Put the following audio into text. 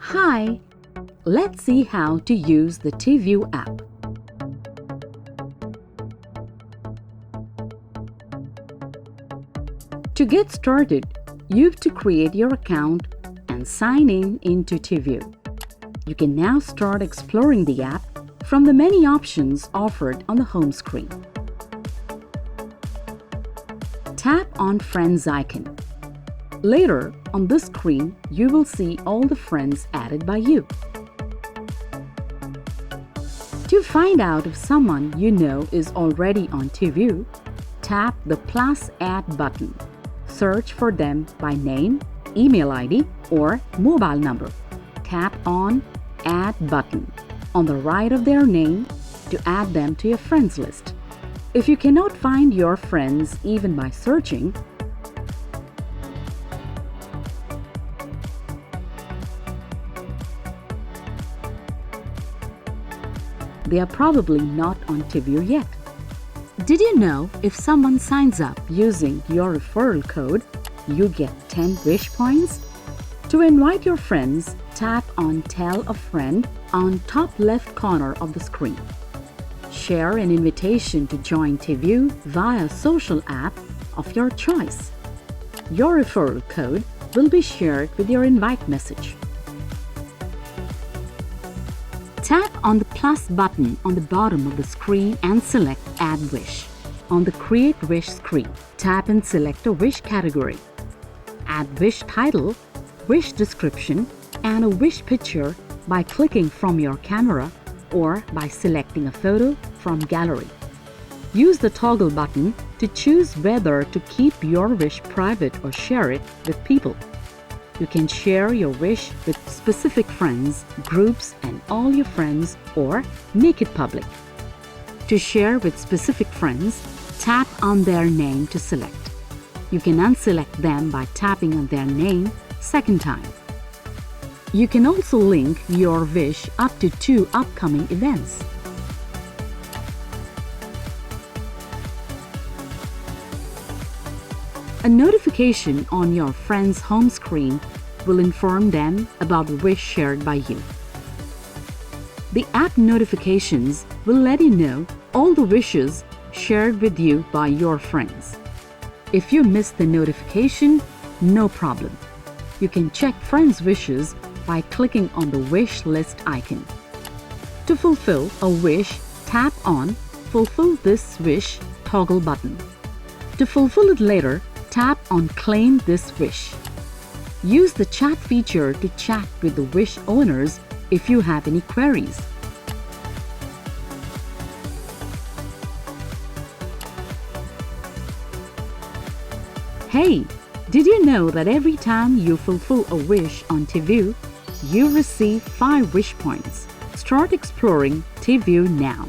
Hi! Let's see how to use the TIWIW app. To get started, you have to create your account and sign in into TIWIW. You can now start exploring the app from the many options offered on the home screen. Tap on Friends icon. Later, on this screen, you will see all the friends added by you. To find out if someone you know is already on TIWIW, tap the +Add button. Search for them by name, email ID, or mobile number. Tap on Add button on the right of their name to add them to your friends list. If you cannot find your friends even by searching, they are probably not on TIWIW yet. Did you know if someone signs up using your referral code, you get 10 wish points? To invite your friends, tap on Tell a Friend on top left corner of the screen. Share an invitation to join TIWIW via social app of your choice. Your referral code will be shared with your invite message. Tap on the plus button on the bottom of the screen and select Add Wish. On the Create Wish screen, tap and select a wish category. Add wish title, wish description, and a wish picture by clicking from your camera or by selecting a photo from gallery. Use the toggle button to choose whether to keep your wish private or share it with people. You can share your wish with specific friends, groups, and all your friends, or make it public. To share with specific friends, tap on their name to select. You can unselect them by tapping on their name second time. You can also link your wish up to 2 upcoming events. A notification on your friend's home screen will inform them about the wish shared by you. The app notifications will let you know all the wishes shared with you by your friends. If you miss the notification, no problem. You can check friends' wishes by clicking on the wish list icon. To fulfill a wish, tap on Fulfill this wish toggle button. To fulfill it later, tap on Claim this wish. Use the chat feature to chat with the wish owners if you have any queries. Hey, did you know that every time you fulfill a wish on TIWIW, you receive 5 wish points? Start exploring TIWIW now.